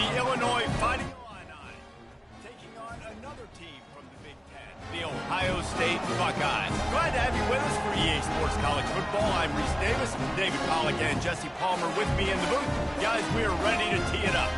the Illinois Fighting Illini taking on another team from the Big Ten, the Ohio State Buckeyes. Glad to have you with us for EA Sports College Football. I'm Reese Davis, David Pollack, and Jesse Palmer with me in the booth. Guys, we are ready to tee it up.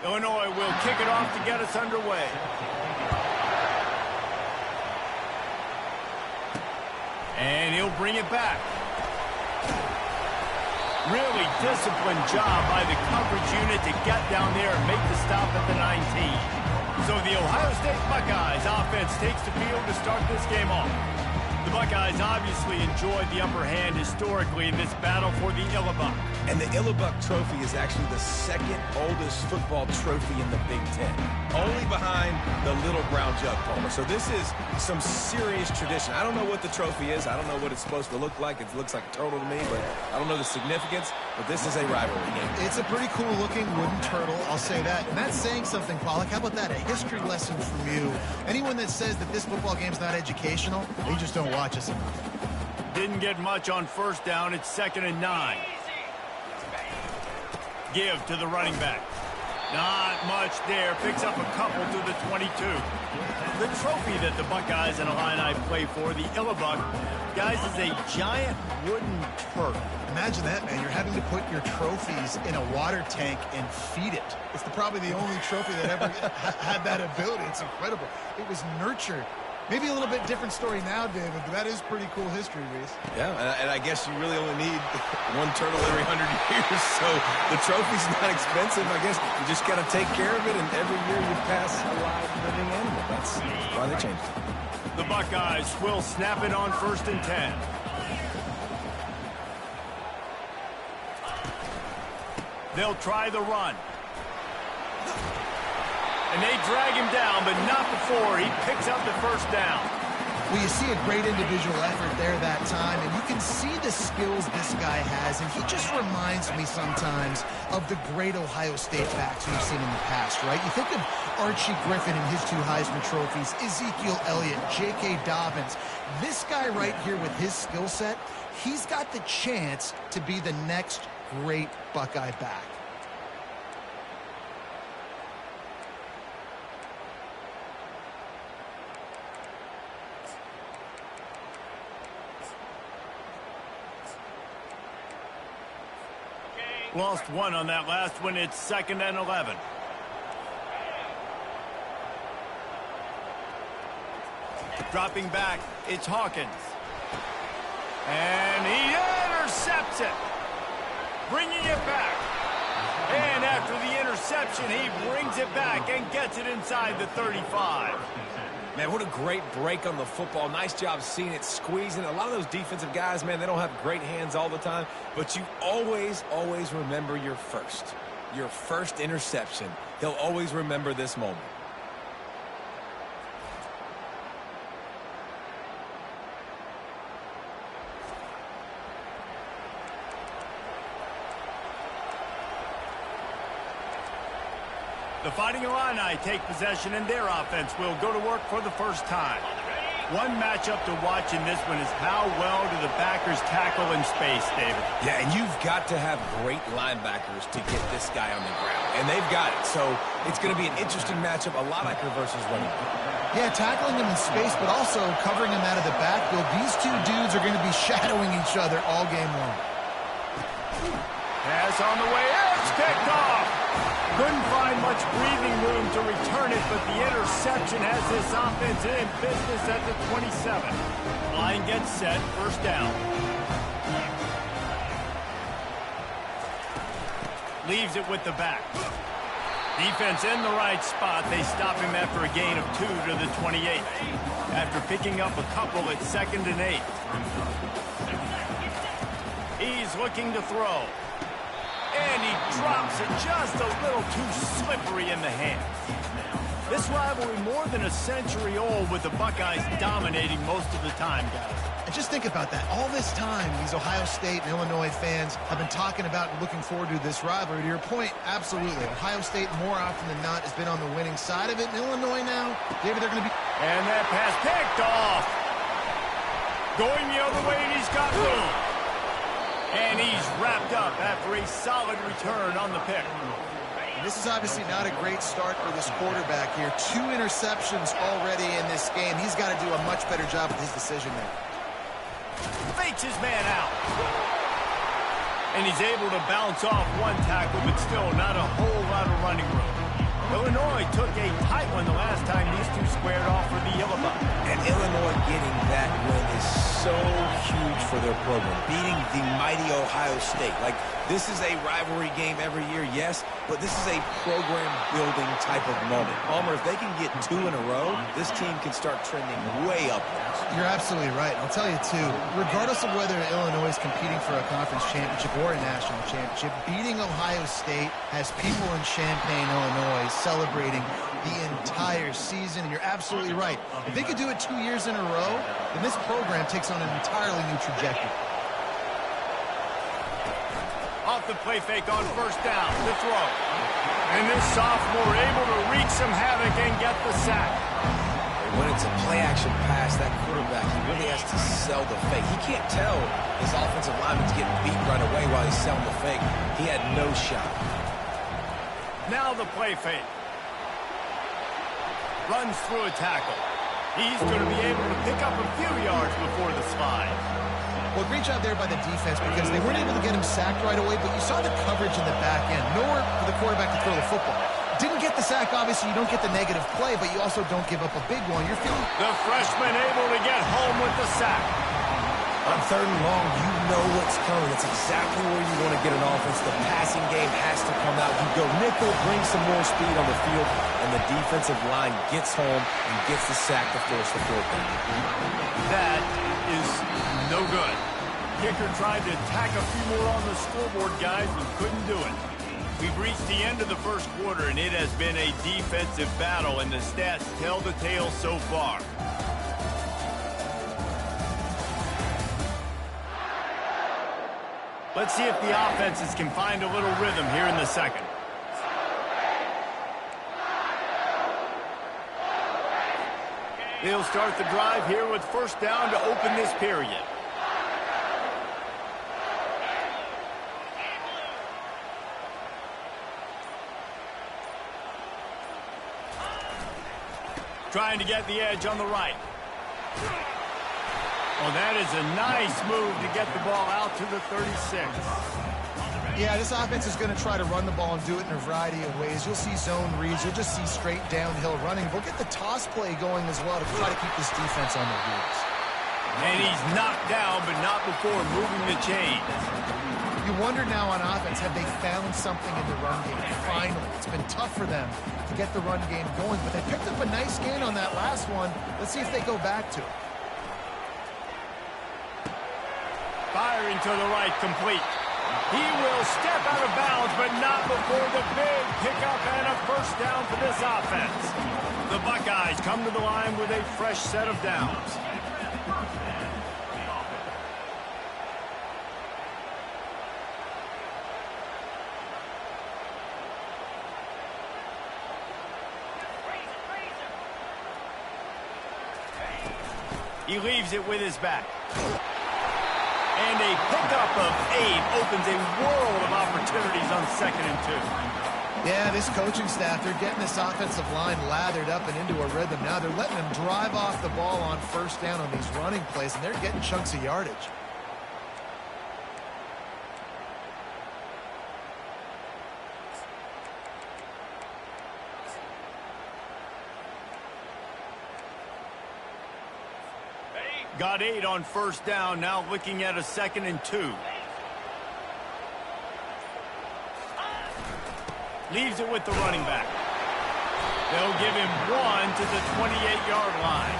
Illinois will kick it off to get us underway. And he'll bring it back. Really disciplined job by the coverage unit to get down there and make the stop at the 19. So the Ohio State Buckeyes offense takes the field to start this game off. The Buckeyes obviously enjoyed the upper hand historically in this battle for the Illinois. And the Illinois trophy is actually the second oldest football trophy in the Big Ten, only behind the Little Brown Jug, Palmer. So this is some serious tradition. I don't know what the trophy is. I don't know what it's supposed to look like. It looks like a turtle to me, but I don't know the significance. But this is a rivalry game. It's a pretty cool-looking wooden turtle, I'll say that. And that's saying something, Pollack. How about that? A history lesson from you. Anyone that says that this football game's not educational, they just don't watch us enough. Didn't get much on first down. It's 2nd and 9. Give to the running back. Not much there. Picks up a couple to the 22. The trophy that the Buckeyes and Illini play for, the Illinois, guys, is a giant wooden turtle. Imagine that, man. You're having to put your trophies in a water tank and feed it. It's probably the only trophy that ever had that ability. It's incredible. It was nurtured. Maybe a little bit different story now, David, but that is pretty cool history, Reese. Yeah, and I guess you really only need one turtle every 100 years, so the trophy's not expensive. I guess you just got to take care of it, and every year you pass a live living animal. That's why they changed it. The Buckeyes will snap it on 1st and 10. They'll try the run. And they drag him down, but not before he picks up the first down. Well, you see a great individual effort there that time, and you can see the skills this guy has, and he just reminds me sometimes of the great Ohio State backs we've seen in the past, right? You think of Archie Griffin and his 2 Heisman trophies, Ezekiel Elliott, J.K. Dobbins. This guy right here with his skill set, he's got the chance to be the next great Buckeye back. Lost one on that last one. It's 2nd and 11. Dropping back, it's Hawkins. And he intercepts it. Bringing it back. And after the interception, he brings it back and gets it inside the 35. Man, what a great break on the football. Nice job seeing it, squeezing. A lot of those defensive guys, man, they don't have great hands all the time, but you always, always remember your first interception. He'll always remember this moment. The Fighting Illini take possession, and their offense will go to work for the first time. One matchup to watch in this one is how well do the backers tackle in space, David. Yeah, and you've got to have great linebackers to get this guy on the ground, and they've got it. So it's going to be an interesting matchup, a linebacker versus running back. Yeah, tackling him in space, but also covering him out of the backfield. These two dudes are going to be shadowing each other all game long. Pass on the way, it's picked off. Couldn't find much breathing room to return it, but the interception has this offense in business at the 27. Line gets set, first down. Leaves it with the back. Defense in the right spot. They stop him after a gain of 2 to the 28. After picking up a couple at 2nd and 8. He's looking to throw. And he drops it just a little too slippery in the hands. This rivalry more than a century old, with the Buckeyes dominating most of the time, guys. And just think about that. All this time, these Ohio State and Illinois fans have been talking about and looking forward to this rivalry. To your point, absolutely. Ohio State, more often than not, has been on the winning side of it. And Illinois now, maybe they're going to be... And that pass picked off. Going the other way, and he's got room. And he's wrapped up after a solid return on the pick. This is obviously not a great start for this quarterback here. 2 interceptions already in this game. He's got to do a much better job with his decision there. Fakes his man out. And he's able to bounce off one tackle, but still not a whole lot of running room. Illinois took a tight one the last time these two squared off for the Yellow Buck. And Illinois getting that win is so huge for their program. Beating the mighty Ohio State. Like, this is a rivalry game every year, yes, but this is a program-building type of moment. Palmer, if they can get 2 in a row, this team can start trending way upwards. You're absolutely right. I'll tell you, too, regardless of whether Illinois is competing for a conference championship or a national championship, beating Ohio State has people in Champaign, Illinois, celebrating the entire season. And you're absolutely right. If they could do it 2 years in a row, then this program takes on an entirely new trajectory. Off the play fake on first down, the throw. And this sophomore able to wreak some havoc and get the sack. When it's a play-action pass, that quarterback, he really has to sell the fake. He can't tell his offensive lineman's getting beat right away while he's selling the fake. He had no shot. Now the play fake. Runs through a tackle. He's going to be able to pick up a few yards before the slide. Well, great job there by the defense, because they weren't able to get him sacked right away, but you saw the coverage in the back end. Nowhere for the quarterback to throw the football. Didn't get the sack, obviously. You don't get the negative play, but you also don't give up a big one. You're feeling... The freshman able to get home with the sack. On 3rd and long, you know what's coming. It's exactly where you want to get an offense. The passing game has to come out. You go nickel, bring some more speed on the field, and the defensive line gets home and gets the sack to force the 4th down. That is no good. Kicker tried to tack a few more on the scoreboard, guys, but couldn't do it. We've reached the end of the first quarter, and it has been a defensive battle, and the stats tell the tale so far. Let's see if the offenses can find a little rhythm here in the second. They'll start the drive here with first down to open this period. Trying to get the edge on the right. Oh, that is a nice move to get the ball out to the 36. Yeah, this offense is going to try to run the ball and do it in a variety of ways. You'll see zone reads. You'll just see straight downhill running. We'll get the toss play going as well to try to keep this defense on their heels. And he's knocked down, but not before moving the chains. You wonder now on offense, have they found something in the run game? Finally, it's been tough for them to get the run game going, but they picked up a nice gain on that last one. Let's see if they go back to it. Firing to the right, complete. He will step out of bounds, but not before the big pickup and a first down for this offense. The Buckeyes come to the line with a fresh set of downs. He leaves it with his back. And a pickup of 8 opens a world of opportunities on 2nd and 2. Yeah, this coaching staff, they're getting this offensive line lathered up and into a rhythm. Now they're letting them drive off the ball on first down on these running plays, and they're getting chunks of yardage. Got 8 on first down, now looking at a 2nd and 2. Leaves it with the running back. They'll give him 1 to the 28-yard line.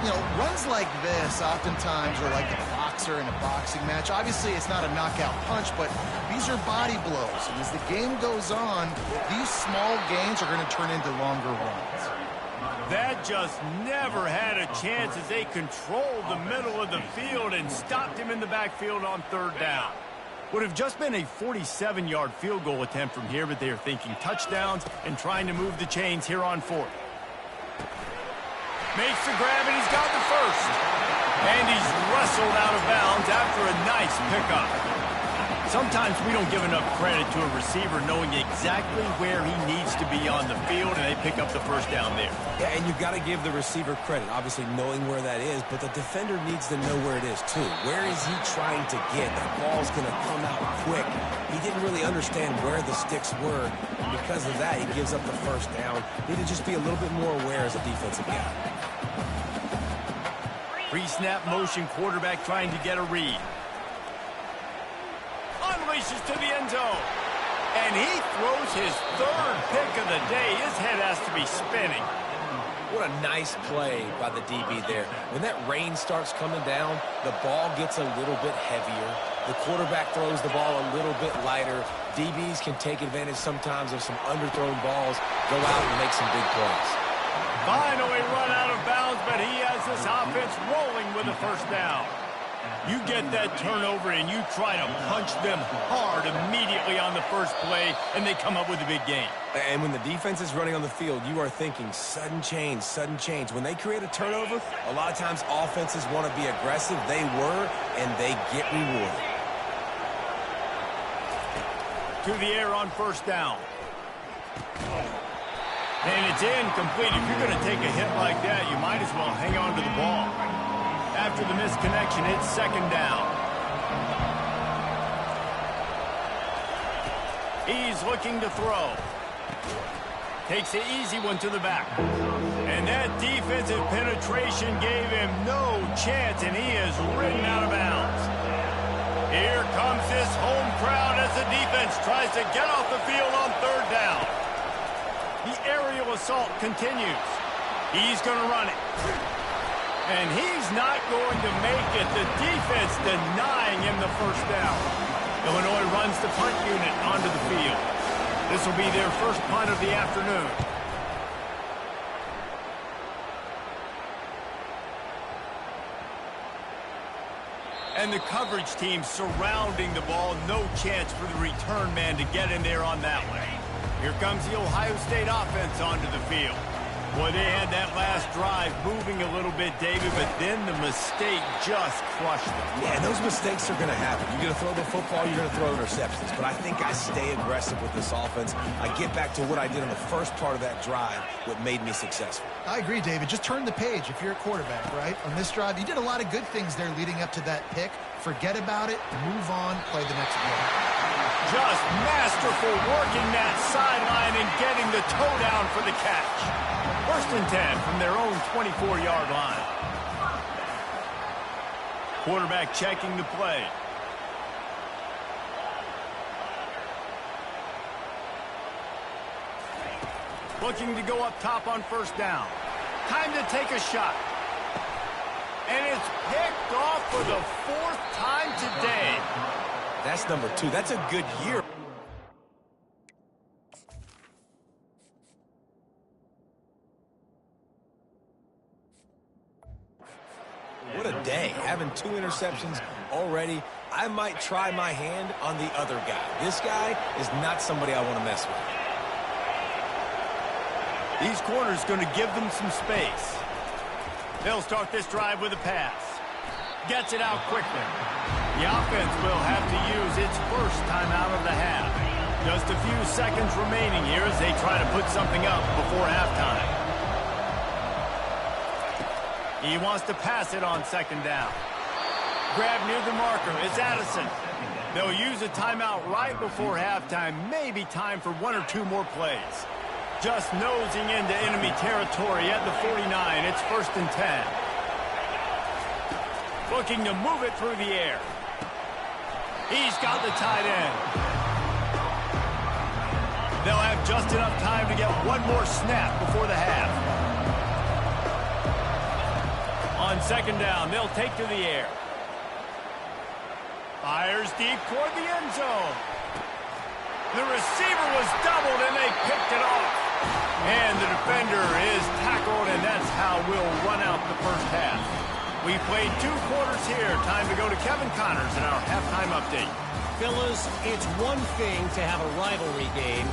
You know, runs like this oftentimes are like a boxer in a boxing match. Obviously, it's not a knockout punch, but these are body blows. And as the game goes on, these small gains are going to turn into longer runs. That just never had a chance as they controlled the middle of the field and stopped him in the backfield on 3rd down. Would have just been a 47-yard field goal attempt from here, but they are thinking touchdowns and trying to move the chains here on 4th. Makes the grab, and he's got the first. And he's wrestled out of bounds after a nice pickup. Sometimes we don't give enough credit to a receiver knowing exactly where he needs to be on the field, and they pick up the first down there. Yeah, and you've got to give the receiver credit, obviously knowing where that is, but the defender needs to know where it is too. Where is he trying to get? That ball's going to come out quick. He didn't really understand where the sticks were, and because of that, he gives up the first down. Need to just be a little bit more aware as a defensive guy. Pre-snap motion, quarterback trying to get a read. Unleashes to the end zone. And he throws his 3rd pick of the day. His head has to be spinning. What a nice play by the DB there. When that rain starts coming down, the ball gets a little bit heavier. The quarterback throws the ball a little bit lighter. DBs can take advantage sometimes of some underthrown balls, go out and make some big plays. Finally run out of bounds, but he has this offense rolling with a first down. You get that turnover and you try to punch them hard immediately on the first play, and they come up with a big gain. And when the defense is running on the field, you are thinking sudden change, sudden change. When they create a turnover, a lot of times offenses want to be aggressive. They were, and they get rewarded. To the air on first down. And it's incomplete. If you're going to take a hit like that, you might as well hang on to the ball. After the misconnection, it's 2nd down. He's looking to throw. Takes the easy one to the back. And that defensive penetration gave him no chance, and he is ridden out of bounds. Here comes this home crowd as the defense tries to get off the field on 3rd down. The aerial assault continues. He's going to run it. And he's not going to make it. The defense denying him the first down. Illinois runs the punt unit onto the field. This will be their first punt of the afternoon. And the coverage team surrounding the ball. No chance for the return man to get in there on that one. Here comes the Ohio State offense onto the field. Boy, they had that last drive moving a little bit, David, but then the mistake just crushed them. Yeah, and those mistakes are going to happen. You're going to throw the football, you're going to throw interceptions. But I think I stay aggressive with this offense. I get back to what I did on the first part of that drive, what made me successful. I agree, David. Just turn the page if you're a quarterback, right? On this drive, you did a lot of good things there leading up to that pick. Forget about it, move on, play the next play. Just masterful working that sideline and getting the toe down for the catch. 1st and 10 from their own 24-yard line. Quarterback checking the play. Looking to go up top on first down. Time to take a shot. And it's picked off for the 4th time today. That's number 2. That's a good year. What a day. Having 2 interceptions already. I might try my hand on the other guy. This guy is not somebody I want to mess with. These corners going to give them some space. They'll start this drive with a pass. Gets it out quickly. The offense will have to use its first time out of the half. Just a few seconds remaining here as they try to put something up before halftime. He wants to pass it on 2nd down. Grab near the marker. It's Addison. They'll use a timeout right before halftime. Maybe time for 1 or 2 more plays. Just nosing into enemy territory at the 49. It's 1st and 10. Looking to move it through the air. He's got the tight end. They'll have just enough time to get one more snap before the half. On second down, they'll take to the air. Fires deep toward the end zone. The receiver was doubled, and they picked it off. And the defender is tackled, and that's how we'll run out the first half. We played 2 quarters here. Time to go to Kevin Connors in our halftime update. Fellas, it's one thing to have a rivalry game,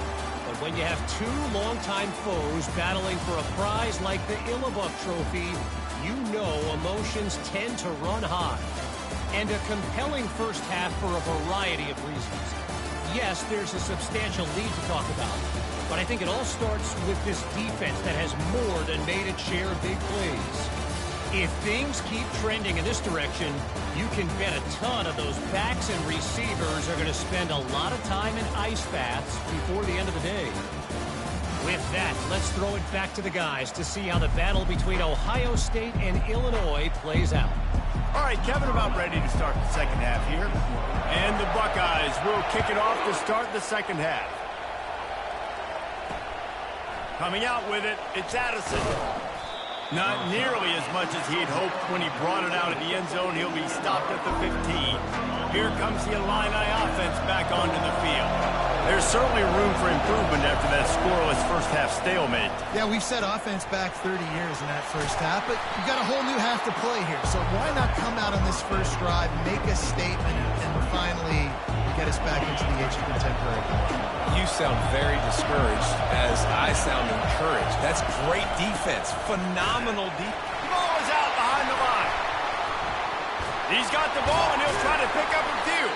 but when you have 2 longtime foes battling for a prize like the Illinois Trophy, you know emotions tend to run high. And a compelling first half for a variety of reasons. Yes, there's a substantial lead to talk about, but I think it all starts with this defense that has more than made its share of big plays. If things keep trending in this direction, you can bet a ton of those backs and receivers are going to spend a lot of time in ice baths before the end of the day. With that, let's throw it back to the guys to see how the battle between Ohio State and Illinois plays out. All right, Kevin, about ready to start the second half here. And the Buckeyes will kick it off to start the second half. Coming out with it, it's Addison. Not nearly as much as he'd hoped when he brought it out of the end zone. He'll be stopped at the 15. Here comes the Illini offense back onto the field. There's certainly room for improvement after that scoreless first-half stalemate. Yeah, we've set offense back 30 years in that first half, but you've got a whole new half to play here. So why not come out on this first drive, make a statement, and finally get us back into the age of contemporary culture? You sound very discouraged as I sound encouraged. That's great defense. Phenomenal defense. Ball is out behind the line. He's got the ball, and he'll try to pick up a few.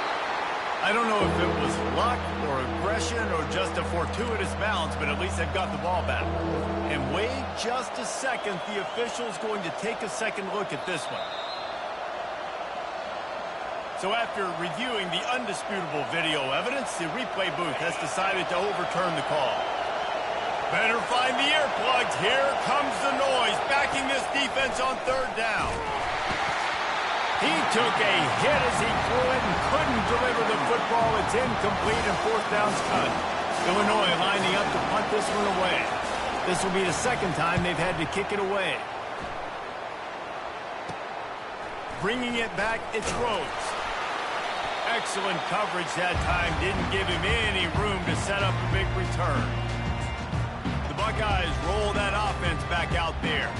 I don't know if it was luck or aggression or just a fortuitous bounce, but at least they've got the ball back. And wait just a second. The official's going to take a second look at this one. So after reviewing the undisputable video evidence, the replay booth has decided to overturn the call. Better find the earplugs. Here comes the noise, backing this defense on third down. He took a hit as he threw it and couldn't deliver the football. It's incomplete and fourth down's cut. Illinois lining up to punt this one away. This will be the second time they've had to kick it away. Bringing it back, it's Rhodes. Excellent coverage that time. Didn't give him any room to set up a big return. The Buckeyes roll that offense back out there.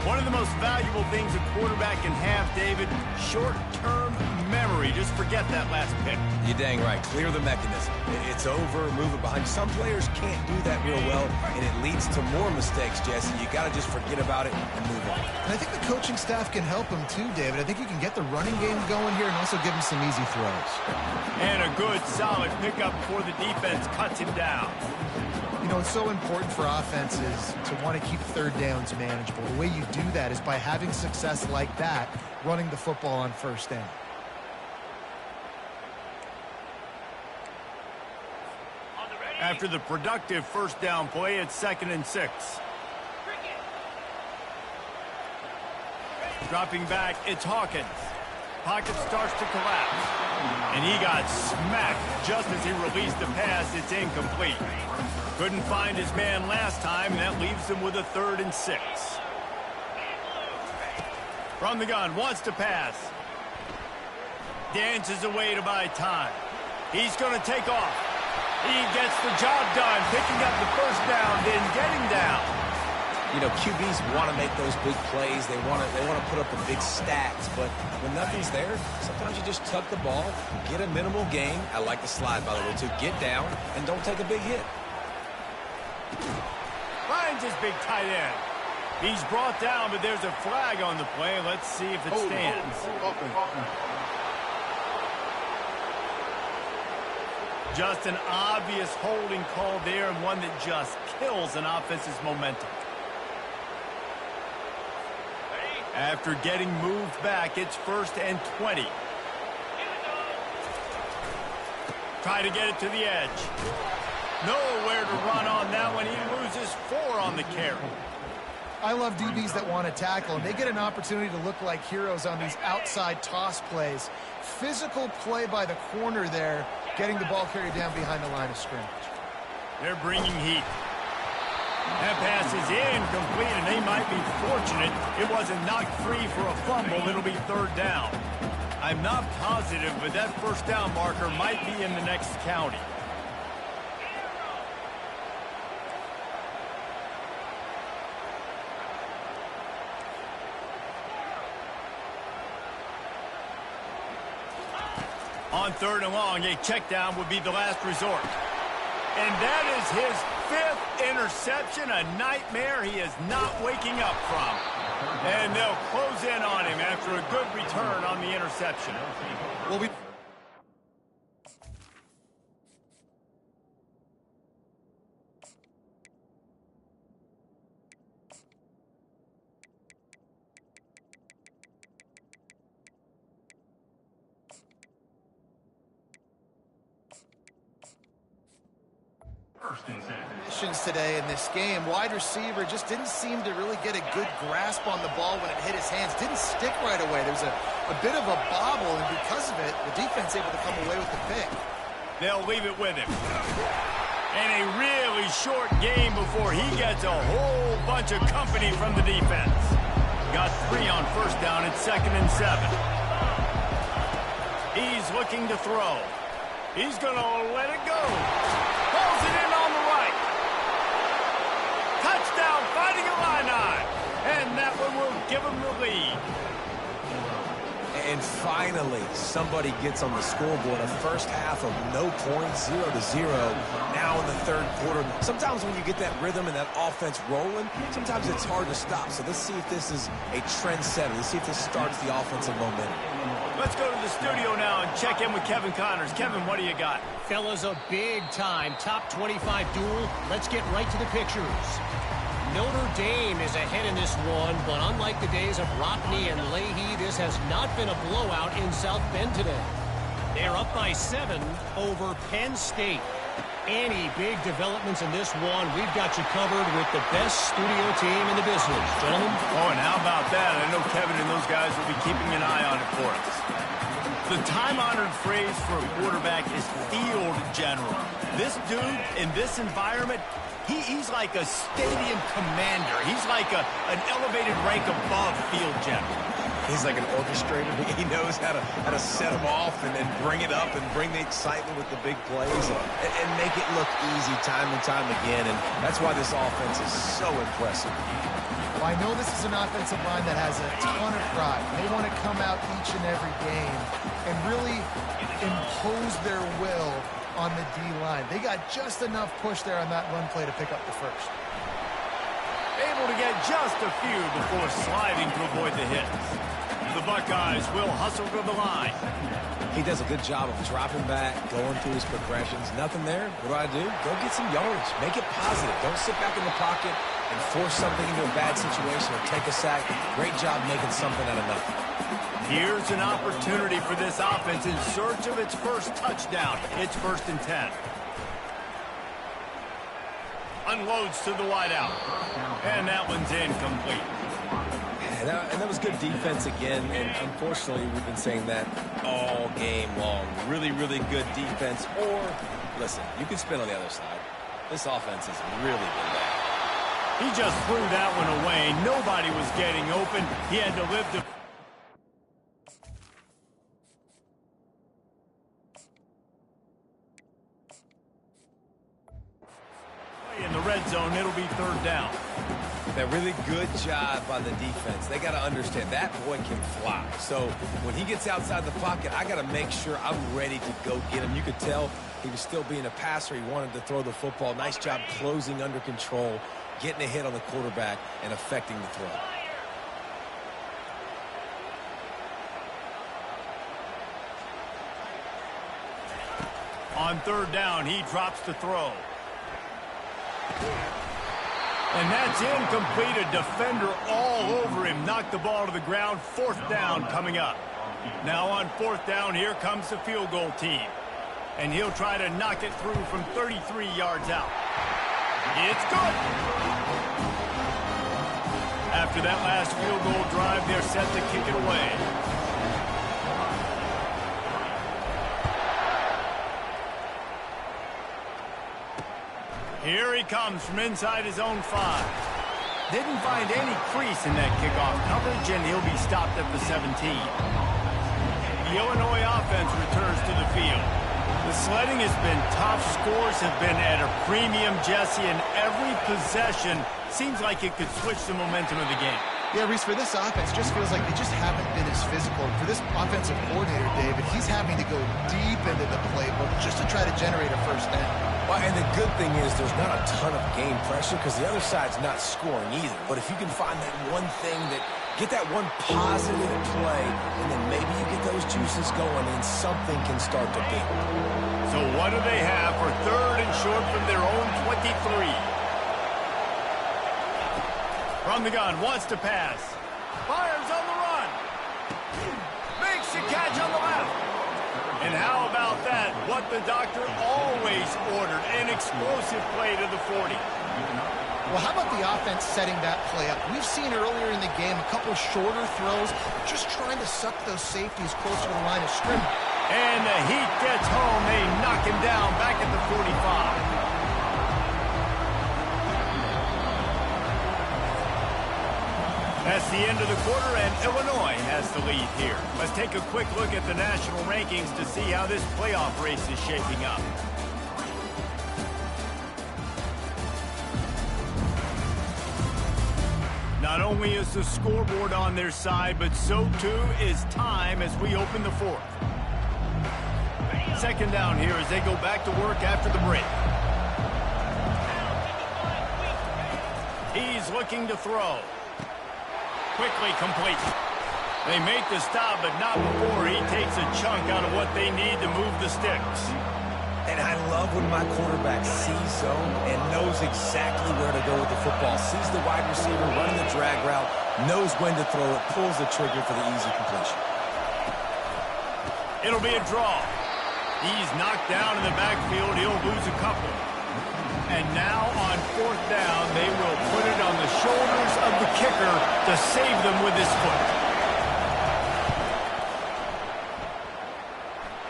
One of the most valuable things a quarterback can have, David, short-term memory. Just forget that last pick. You're dang right. Clear the mechanism. It's over, move it behind. Some players can't do that real well, and it leads to more mistakes, Jesse. You got to just forget about it and move on. And I think the coaching staff can help him too, David. I think you can get the running game going here and also give him some easy throws. And a good, solid pickup before the defense cuts him down. You know, it's so important for offenses to want to keep third downs manageable. The way you do that is by having success like that, running the football on first down. After the productive first down play, it's 2nd and 6. Dropping back, it's Hawkins. Pocket starts to collapse. And he got smacked just as he released the pass. It's incomplete. Couldn't find his man last time, and that leaves him with a 3rd and 6. From the gun, wants to pass. Dances away to buy time. He's going to take off. He gets the job done, picking up the first down, then getting down. You know, QBs want to make those big plays. They want to put up the big stats. But when nothing's there, sometimes you just tuck the ball, get a minimal gain. I like the slide, by the way, too. Get down and don't take a big hit. Finds his big tight end. He's brought down, but there's a flag on the play. Let's see if it stands. Just an obvious holding call there, and one that just kills an offense's momentum. After getting moved back, it's 1st and 20. Try to get it to the edge. Nowhere to run on that one. He loses 4 on the carry. I love DBs that want to tackle, and they get an opportunity to look like heroes on these outside toss plays. Physical play by the corner there, getting the ball carried down behind the line of scrimmage. They're bringing heat. That pass is incomplete, and they might be fortunate it wasn't knocked free for a fumble. It'll be third down. I'm not positive, but that first down marker might be in the next county. On third and long, a check down would be the last resort. And that is his 5th interception, a nightmare he is not waking up from. And they'll close in on him after a good return on the interception. Today in this game, wide receiver just didn't seem to really get a good grasp on the ball when it hit his hands. Didn't stick right away. There was a bit of a bobble, and because of it, the defense able to come away with the pick. They'll leave it with him. And a really short game before he gets a whole bunch of company from the defense. Got 3 on first down at 2nd and 7. He's looking to throw. He's going to let it go. Pulls it in on the right. Touchdown, Fighting Illini. And that one will give him the lead. And finally, somebody gets on the scoreboard. A first half of no points, 0-0. Now in the third quarter. Sometimes when you get that rhythm and that offense rolling, sometimes it's hard to stop. So let's see if this is a trendsetter. Let's see if this starts the offensive momentum. Let's go to the studio now and check in with Kevin Connors. Kevin, what do you got? Fellas, a big-time top 25 duel. Let's get right to the pictures. Notre Dame is ahead in this one, but unlike the days of Rockne and Leahy, this has not been a blowout in South Bend today. They're up by 7 over Penn State. Any big developments in this one, we've got you covered with the best studio team in the business. Gentlemen? Oh, and how about that? I know Kevin and those guys will be keeping an eye on it for us. The time-honored phrase for a quarterback is field general. This dude, in this environment, he's like a stadium commander. He's like an elevated rank above field general. He's like an orchestrator. He knows how to set them off and then bring it up and bring the excitement with the big plays and make it look easy time and time again. And that's why this offense is so impressive. Well, I know this is an offensive line that has a ton of pride. They want to come out each and every game and really impose their will on the D-line. They got just enough push there on that run play to pick up the first. Able to get just a few before sliding to avoid the hits. The Buckeyes will hustle to the line. He does a good job of dropping back, going through his progressions. Nothing there. What do? Go get some yards. Make it positive. Don't sit back in the pocket and force something into a bad situation or take a sack. Great job making something out of nothing. Here's an opportunity for this offense in search of its first touchdown. It's 1st and 10. Unloads to the wideout. And that one's incomplete. And that was good defense again, and unfortunately, we've been saying that all game long. Really, really good defense. Or, listen, you can spin on the other side. This offense has really been bad. He just threw that one away. Nobody was getting open. He had to live to... In the red zone, it'll be 3rd down. That really good job by the defense. They got to understand that boy can fly. So when he gets outside the pocket, I got to make sure I'm ready to go get him. You could tell he was still being a passer. He wanted to throw the football. Nice job closing under control, getting a hit on the quarterback, and affecting the throw. On 3rd down, he drops the throw. And that's incomplete. A defender all over him. Knocked the ball to the ground. 4th down coming up. Now on 4th down, here comes the field goal team. And he'll try to knock it through from 33 yards out. It's good. After that last field goal drive, they're set to kick it away. Here he comes from inside his own 5. Didn't find any crease in that kickoff coverage, and he'll be stopped at the 17. The Illinois offense returns to the field. The sledding has been tough. Scores have been at a premium, Jesse, and every possession seems like it could switch the momentum of the game. Yeah, Reese, for this offense, just feels like they just haven't been as physical. For this offensive coordinator, David, he's having to go deep into the playbook just to try to generate a first down. Well, and the good thing is there's not a ton of game pressure because the other side's not scoring either. But if you can find that one thing get that one positive play, and then maybe you get those juices going and something can start to build. So what do they have for 3rd and short from their own 23? From the gun, wants to pass. Fires on the run. Makes the catch on the left. And how about that? What the doctor always ordered, an explosive play to the 40. Well, how about the offense setting that play up? We've seen earlier in the game a couple of shorter throws, just trying to suck those safeties closer to the line of scrimmage. And the Heat gets home. They knock him down back at the 45. That's the end of the quarter, and Illinois has the lead here. Let's take a quick look at the national rankings to see how this playoff race is shaping up. Not only is the scoreboard on their side, but so too is time as we open the 4th. 2nd down here as they go back to work after the break. He's looking to throw. Quickly complete. They make the stop, but not before he takes a chunk out of what they need to move the sticks. And I love when my quarterback sees zone and knows exactly where to go with the football. Sees the wide receiver running the drag route, knows when to throw it, pulls the trigger for the easy completion. It'll be a draw. He's knocked down in the backfield. He'll lose a couple. And now on 4th down, they will put it on the shoulders of the kicker to save them with his foot.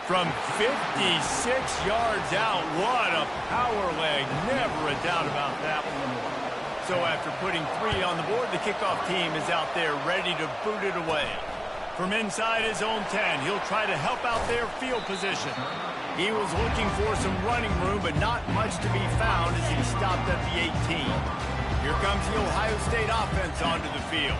From 56 yards out, what a power leg. Never a doubt about that one. So after putting 3 on the board, the kickoff team is out there ready to boot it away. From inside his own 10, he'll try to help out their field position. He was looking for some running room, but not much to be found as he stopped at the 18. Here comes the Ohio State offense onto the field.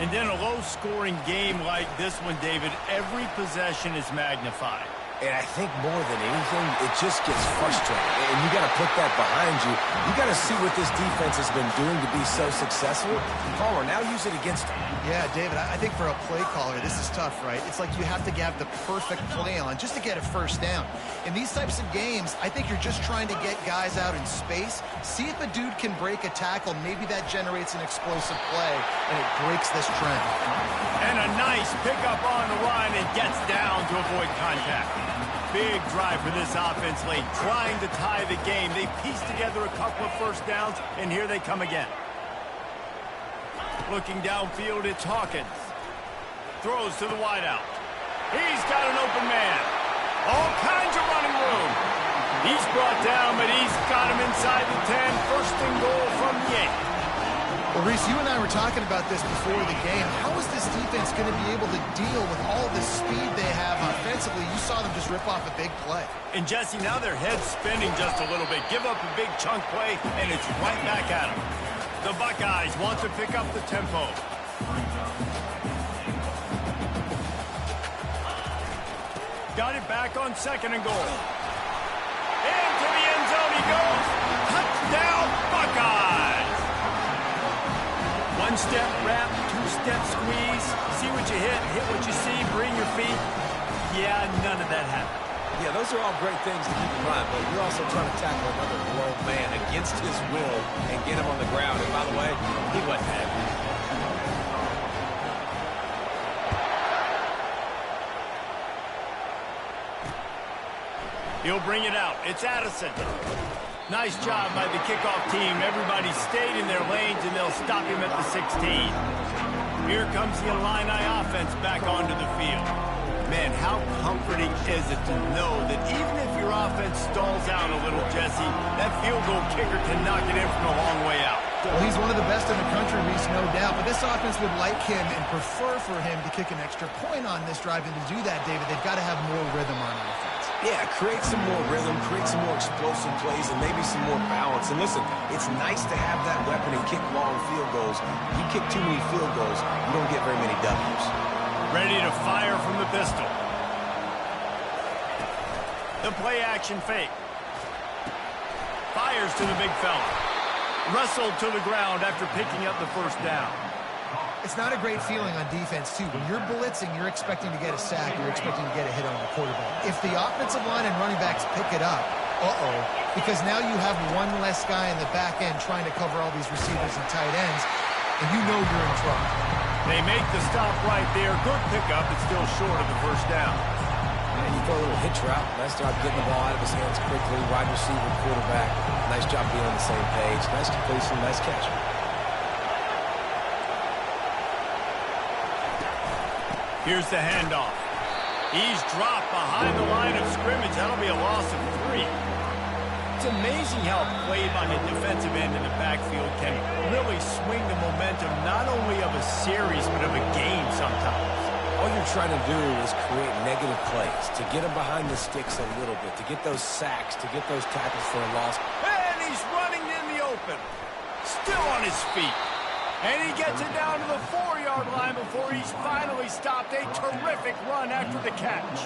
And in a low-scoring game like this one, David, every possession is magnified. And I think more than anything, it just gets frustrating. And you got to put that behind you. You got to see what this defense has been doing to be so successful. Palmer, now use it against them. Yeah, David, I think for a play caller, this is tough, right? It's like you have to have the perfect play on just to get a first down. In these types of games, I think you're just trying to get guys out in space, see if a dude can break a tackle. Maybe that generates an explosive play, and it breaks this trend. And a nice pickup on the run and gets down to avoid contact. Big drive for this offense late, trying to tie the game. They pieced together a couple of first downs, and here they come again. Looking downfield, it's Hawkins. Throws to the wideout. He's got an open man. All kinds of running room. He's brought down, but he's got him inside the 10. First and goal from the 8. Well, Reese, you and I were talking about this before the game. How is this defense going to be able to deal with all the speed they have offensively? You saw them just rip off a big play. And, Jesse, now their head's spinning just a little bit. Give up a big chunk play, and it's right back at them. The Buckeyes want to pick up the tempo. Got it back on 2nd and goal. Into the end zone he goes. Touchdown, Buckeyes! One-step wrap, two-step squeeze. See what you hit what you see, bring your feet. Yeah, none of that happened. Yeah, those are all great things to keep in mind, but you're also trying to tackle another grown man against his will and get him on the ground. And by the way, he wasn't happy. He'll bring it out. It's Addison. Nice job by the kickoff team. Everybody stayed in their lanes, and they'll stop him at the 16. Here comes the Illini offense back onto the field. Man, how comforting is it to know that even if your offense stalls out a little, Jesse, that field goal kicker can knock it in from a long way out. Well, he's one of the best in the country, Reese, no doubt. But this offense would like him and prefer for him to kick an extra point on this drive. And to do that, David, they've got to have more rhythm on offense. Yeah, create some more rhythm, create some more explosive plays, and maybe some more balance. And listen, it's nice to have that weapon and kick long field goals. You kick too many field goals, you don't get very many W's. Ready to fire from the pistol. The play action fake. Fires to the big fella. Wrestled to the ground after picking up the first down. It's not a great feeling on defense, too. When you're blitzing, you're expecting to get a sack. You're expecting to get a hit on the quarterback. If the offensive line and running backs pick it up, because now you have one less guy in the back end trying to cover all these receivers and tight ends, and you know you're in trouble. They make the stop right there. Good pickup, but still short of the first down. And you throw a little hitch route. Nice job getting the ball out of his hands quickly. Wide receiver, quarterback. Nice job being on the same page. Nice completion, nice catch. Here's the handoff. He's dropped behind the line of scrimmage. That'll be a loss of 3. It's amazing how a play by the defensive end in the backfield can really swing the momentum not only of a series but of a game sometimes. All you're trying to do is create negative plays, to get them behind the sticks a little bit, to get those sacks, to get those tackles for a loss. And he's running in the open. Still on his feet. And he gets it down to the 4-yard line before he's finally stopped. A terrific run after the catch.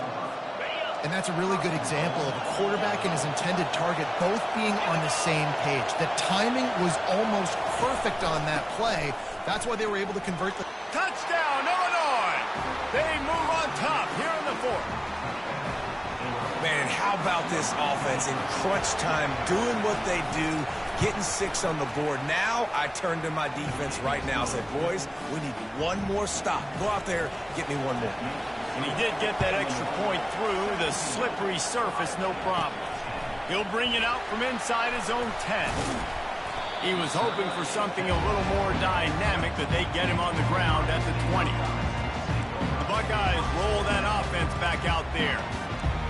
And that's a really good example of a quarterback and his intended target both being on the same page. The timing was almost perfect on that play. That's why they were able to convert the... Touchdown, Illinois! They move on top here in the 4th. Man, how about this offense in crunch time, doing what they do, getting 6 on the board. Now I turn to my defense right now and say, boys, we need one more stop. Go out there, get me one more. And he did get that extra point through the slippery surface, no problem. He'll bring it out from inside his own 10. He was hoping for something a little more dynamic, but they get him on the ground at the 20. The Buckeyes roll that offense back out there.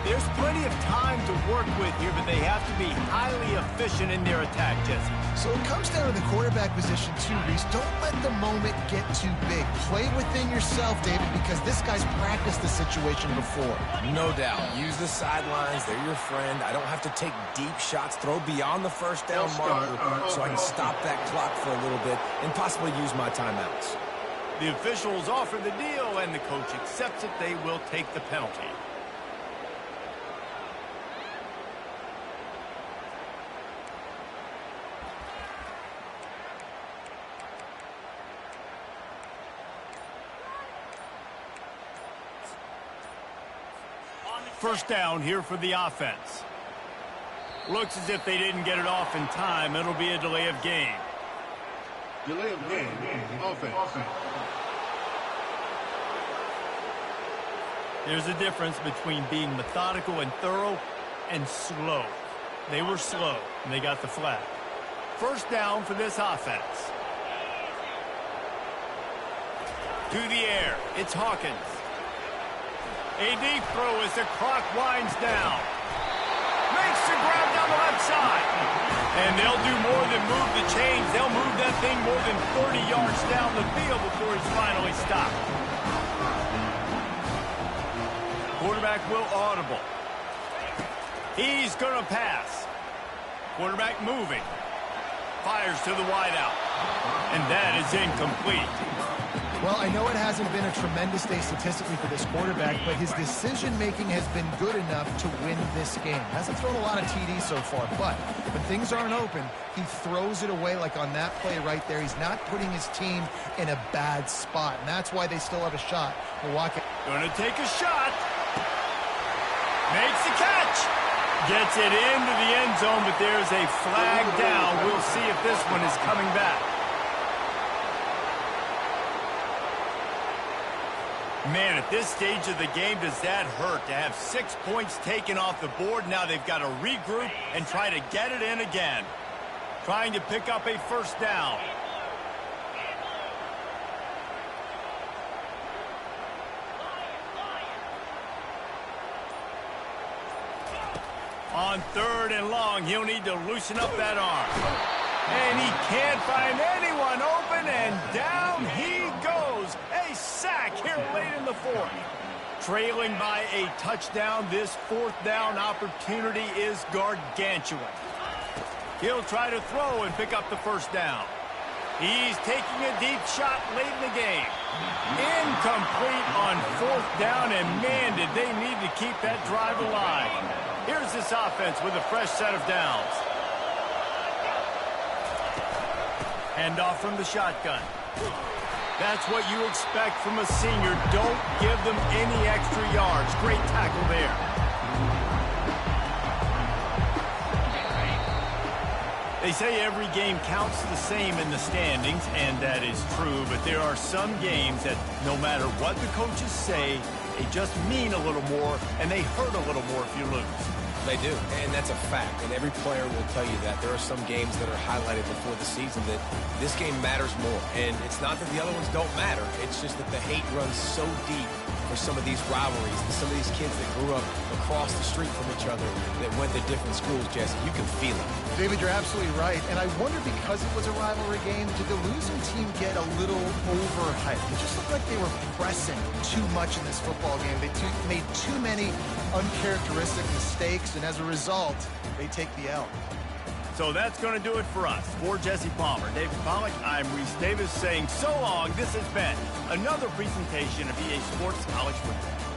There's plenty of time to work with here, but they have to be highly efficient in their attack, Jesse. So it comes down to the quarterback position too, Reese. Don't let the moment get too big. Play within yourself, David, because this guy's practiced the situation before. No doubt. Use the sidelines. They're your friend. I don't have to take deep shots, throw beyond the first down marker so I can stop that clock for a little bit and possibly use my timeouts. The officials offer the deal, and the coach accepts it. They will take the penalty. First down here for the offense. Looks as if they didn't get it off in time. It'll be a delay of game. Delay of game. Offense. There's a difference between being methodical and thorough and slow. They were slow, and they got the flag. First down for this offense. To the air. It's Hawkins. A deep throw as the clock winds down. Makes the grab down the left side. And they'll do more than move the chains. They'll move that thing more than 30 yards down the field before he's finally stopped. Quarterback will audible. He's going to pass. Quarterback moving. Fires to the wideout. And that is incomplete. Well, I know it hasn't been a tremendous day statistically for this quarterback, but his decision-making has been good enough to win this game. Hasn't thrown a lot of TDs so far, but when things aren't open, he throws it away like on that play right there. He's not putting his team in a bad spot, and that's why they still have a shot. Milwaukee. Going to take a shot. Makes the catch. Gets it into the end zone, but there's a flag down. We'll see if this one is coming back. Man, at this stage of the game, does that hurt to have 6 points taken off the board? Now they've got to regroup and try to get it in again. Trying to pick up a first down. On 3rd and long, he'll need to loosen up that arm. And he can't find anyone open, and down he goes. A sack here late in the 4th. Trailing by a touchdown, this 4th down opportunity is gargantuan. He'll try to throw and pick up the 1st down. He's taking a deep shot late in the game. Incomplete on 4th down, and man, did they need to keep that drive alive. Here's this offense with a fresh set of downs. Handoff from the shotgun. That's what you expect from a senior. Don't give them any extra yards. Great tackle there. They say every game counts the same in the standings, and that is true, but there are some games that no matter what the coaches say, they just mean a little more, and they hurt a little more if you lose. They do, and that's a fact, and every player will tell you that. There are some games that are highlighted before the season that this game matters more, and it's not that the other ones don't matter. It's just that the hate runs so deep for some of these rivalries and some of these kids that grew up across the street from each other that went to different schools, Jesse. You can feel it. David, you're absolutely right. And I wonder, because it was a rivalry game, did the losing team get a little overhyped? It just looked like they were pressing too much in this football game. They made too many uncharacteristic mistakes, and as a result, they take the L. So that's going to do it for us. For Jesse Palmer, David Pollack, I'm Reese Davis saying so long. This has been another presentation of EA Sports College Football.